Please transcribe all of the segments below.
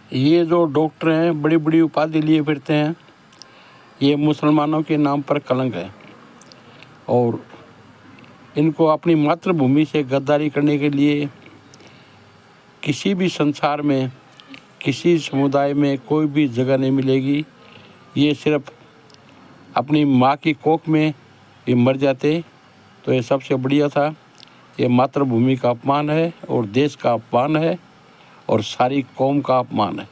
ये जो डॉक्टर हैं बड़ी बड़ी उपाधि लिए फिरते हैं, ये मुसलमानों के नाम पर कलंक है और इनको अपनी मातृभूमि से गद्दारी करने के लिए किसी भी संसार में, किसी समुदाय में कोई भी जगह नहीं मिलेगी। ये सिर्फ अपनी माँ की कोख में ये मर जाते तो ये सबसे बढ़िया था। ये मातृभूमि का अपमान है और देश का अपमान है और सारी कौम का अपमान है।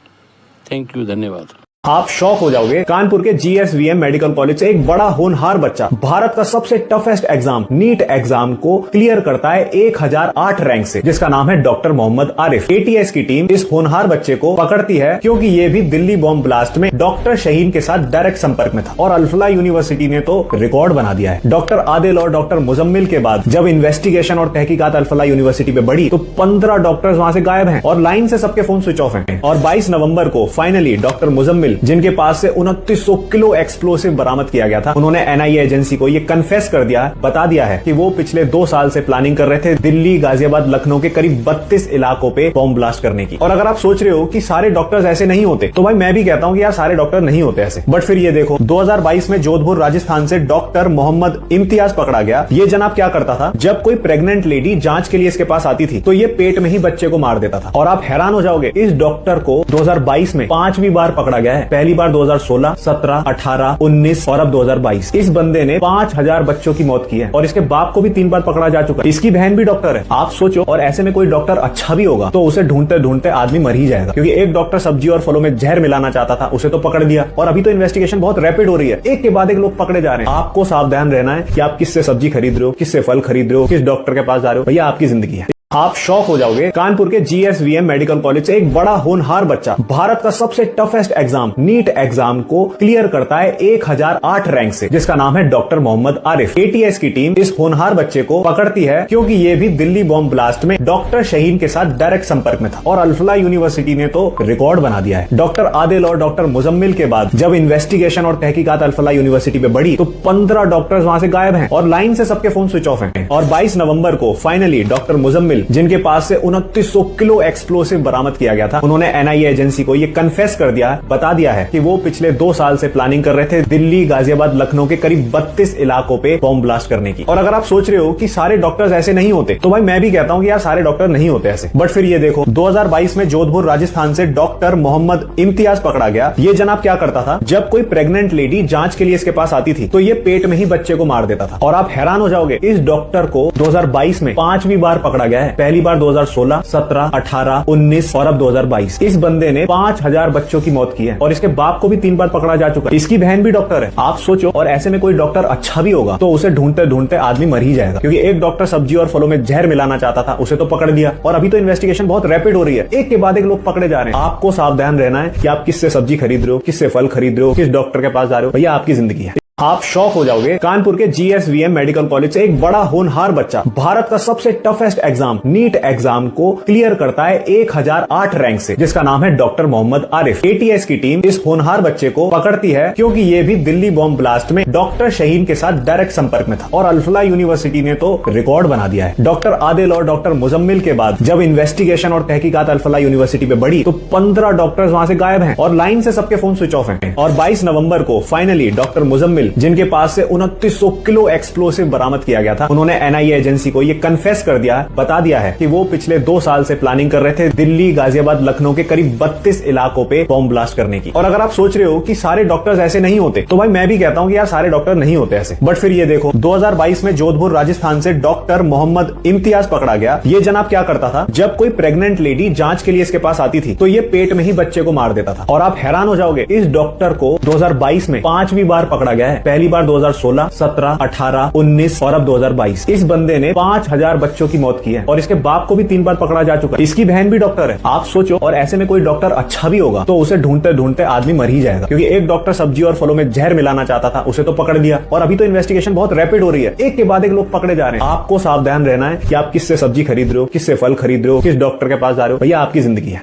थैंक यू, धन्यवाद। आप शॉक हो जाओगे। कानपुर के जीएसवीएम मेडिकल कॉलेज से एक बड़ा होनहार बच्चा भारत का सबसे टफेस्ट एग्जाम नीट एग्जाम को क्लियर करता है 1008 रैंक से, जिसका नाम है डॉक्टर मोहम्मद आरिफ। एटीएस की टीम इस होनहार बच्चे को पकड़ती है क्योंकि ये भी दिल्ली बॉम्ब ब्लास्ट में डॉक्टर शहीन के साथ डायरेक्ट संपर्क में था और अल्फला यूनिवर्सिटी ने तो रिकॉर्ड बना दिया है। डॉक्टर आदिल और डॉक्टर मुजम्मिल के बाद जब इन्वेस्टिगेशन और तहकीकात अल्फला यूनिवर्सिटी पे बढ़ी तो 15 डॉक्टर्स वहां से गायब हैं और लाइन से सबके फोन स्विच ऑफ हैं। और 22 नवंबर को फाइनली डॉक्टर मुजम्मिल, जिनके पास से 2900 किलो एक्सप्लोसिव बरामद किया गया था, उन्होंने एनआईए एजेंसी को ये कन्फेस कर दिया, बता दिया है कि वो पिछले 2 साल से प्लानिंग कर रहे थे दिल्ली, गाजियाबाद, लखनऊ के करीब 32 इलाकों पे बॉम्ब ब्लास्ट करने की। और अगर आप सोच रहे हो कि सारे डॉक्टर्स ऐसे नहीं होते, तो भाई मैं भी कहता हूं कि यार सारे डॉक्टर नहीं होते ऐसे। बट फिर ये देखो, 2022 में जोधपुर राजस्थान से डॉक्टर मोहम्मद इम्तियाज पकड़ा गया। ये जनाब क्या करता था, जब कोई प्रेग्नेंट लेडी जांच के लिए इसके पास आती थी तो ये पेट में ही बच्चे को मार देता था। और आप हैरान हो जाओगे, इस डॉक्टर को 2022 में 5वीं बार पकड़ा गया है। पहली बार 2016, 17, 18, 19 और अब 2022। इस बंदे ने 5000 बच्चों की मौत की है और इसके बाप को भी 3 बार पकड़ा जा चुका है। इसकी बहन भी डॉक्टर है। आप सोचो, और ऐसे में कोई डॉक्टर अच्छा भी होगा तो उसे ढूंढते ढूंढते आदमी मर ही जाएगा, क्योंकि एक डॉक्टर सब्जी और फलों में जहर मिलाना चाहता था, उसे तो पकड़ दिया और अभी तो इन्वेस्टिगेशन बहुत रैपिड हो रही है, एक के बाद एक लोग पकड़े जा रहे हैं। आपको सावधान रहना है कि आप किससे सब्जी खरीद रहे हो, किससे फल खरीद रहे हो, किस डॉक्टर के पास जा रहे हो, भैया आपकी जिंदगी है। आप शॉक हो जाओगे। कानपुर के जीएसवीएम मेडिकल कॉलेज से एक बड़ा होनहार बच्चा भारत का सबसे टफेस्ट एग्जाम नीट एग्जाम को क्लियर करता है 1008 रैंक से, जिसका नाम है डॉक्टर मोहम्मद आरिफ। एटीएस की टीम इस होनहार बच्चे को पकड़ती है क्योंकि ये भी दिल्ली बॉम्ब ब्लास्ट में डॉक्टर शहीन के साथ डायरेक्ट संपर्क में था और अल्फला यूनिवर्सिटी ने तो रिकॉर्ड बना दिया है। डॉक्टर आदिल और डॉक्टर मुजम्मिल के बाद जब इन्वेस्टिगेशन और तहकीकात अल्फला यूनिवर्सिटी पे बढ़ी तो 15 डॉक्टर्स वहां से गायब हैं और लाइन से सबके फोन स्विच ऑफ हैं। और 22 नवंबर को फाइनली डॉक्टर मुजम्मिल, जिनके पास से 2900 किलो एक्सप्लोसिव बरामद किया गया था, उन्होंने एनआईए एजेंसी को ये कन्फेस कर दिया, बता दिया है कि वो पिछले 2 साल से प्लानिंग कर रहे थे दिल्ली, गाजियाबाद, लखनऊ के करीब 32 इलाकों पे बॉम्ब ब्लास्ट करने की। और अगर आप सोच रहे हो कि सारे डॉक्टर्स ऐसे नहीं होते, तो भाई मैं भी कहता हूं कि यार सारे डॉक्टर नहीं होते ऐसे। बट फिर ये देखो, 2022 में जोधपुर राजस्थान से डॉक्टर मोहम्मद इम्तियाज पकड़ा गया। ये जनाब क्या करता था, जब कोई प्रेग्नेंट लेडी जांच के लिए इसके पास आती थी तो ये पेट में ही बच्चे को मार देता था। और आप हैरान हो जाओगे, इस डॉक्टर को 2022 में 5वीं बार पकड़ा गया है। पहली बार 2016, 17, 18, 19 और अब 2022। इस बंदे ने 5000 बच्चों की मौत की है और इसके बाप को भी 3 बार पकड़ा जा चुका है। इसकी बहन भी डॉक्टर है। आप सोचो, और ऐसे में कोई डॉक्टर अच्छा भी होगा तो उसे ढूंढते ढूंढते आदमी मर ही जाएगा, क्योंकि एक डॉक्टर सब्जी और फलों में जहर मिलाना चाहता था, उसे तो पकड़ दिया और अभी तो इन्वेस्टिगेशन बहुत रैपिड हो रही है, एक के बाद एक लोग पकड़े जा रहे हैं। आपको सावधान रहना है कि आप किससे सब्जी खरीद रहे हो, किससे फल खरीद रहे हो, किस डॉक्टर के पास जा रहे हो, भैया आपकी जिंदगी है। आप शॉक हो जाओगे। कानपुर के जीएसवीएम मेडिकल कॉलेज से एक बड़ा होनहार बच्चा भारत का सबसे टफेस्ट एग्जाम नीट एग्जाम को क्लियर करता है 1008 रैंक से, जिसका नाम है डॉक्टर मोहम्मद आरिफ। एटीएस की टीम इस होनहार बच्चे को पकड़ती है क्योंकि ये भी दिल्ली बॉम्ब ब्लास्ट में डॉक्टर शहीन के साथ डायरेक्ट संपर्क में था और अल्फला यूनिवर्सिटी ने तो रिकॉर्ड बना दिया है। डॉक्टर आदिल और डॉक्टर मुजम्मिल के बाद जब इन्वेस्टिगेशन और तहकीकात अल्फला यूनिवर्सिटी पे बढ़ी तो 15 डॉक्टर्स वहां से गायब हैं और लाइन से सबके फोन स्विच ऑफ हैं। और 22 नवंबर को फाइनली डॉक्टर मुजम्मिल, जिनके पास से 2900 किलो एक्सप्लोसिव बरामद किया गया था, उन्होंने एनआईए एजेंसी को ये कन्फेस कर दिया, बता दिया है कि वो पिछले 2 साल से प्लानिंग कर रहे थे दिल्ली, गाजियाबाद, लखनऊ के करीब 32 इलाकों पे बॉम्ब ब्लास्ट करने की। और अगर आप सोच रहे हो कि सारे डॉक्टर्स ऐसे नहीं होते, तो भाई मैं भी कहता हूं कि यार सारे डॉक्टर नहीं होते ऐसे। बट फिर ये देखो, 2022 में जोधपुर राजस्थान से डॉक्टर मोहम्मद इम्तियाज पकड़ा गया। ये जनाब क्या करता था, जब कोई प्रेग्नेंट लेडी जांच के लिए इसके पास आती थी तो ये पेट में ही बच्चे को मार देता था। और आप हैरान हो जाओगे, इस डॉक्टर को 2022 में 5वीं बार पकड़ा गया है। पहली बार 2016, 17, 18, 19 और अब 2022। इस बंदे ने 5000 बच्चों की मौत की है और इसके बाप को भी 3 बार पकड़ा जा चुका है। इसकी बहन भी डॉक्टर है। आप सोचो, और ऐसे में कोई डॉक्टर अच्छा भी होगा तो उसे ढूंढते ढूंढते आदमी मर ही जाएगा, क्योंकि एक डॉक्टर सब्जी और फलों में जहर मिलाना चाहता था, उसे तो पकड़ दिया और अभी तो इन्वेस्टिगेशन बहुत रैपिड हो रही है, एक के बाद एक लोग पकड़े जा रहे हैं। आपको सावधान रहना है कि आप किससे सब्जी खरीद रहे हो, किससे फल खरीद रहे हो, किस डॉक्टर के पास जा रहे हो, भैया आपकी जिंदगी है।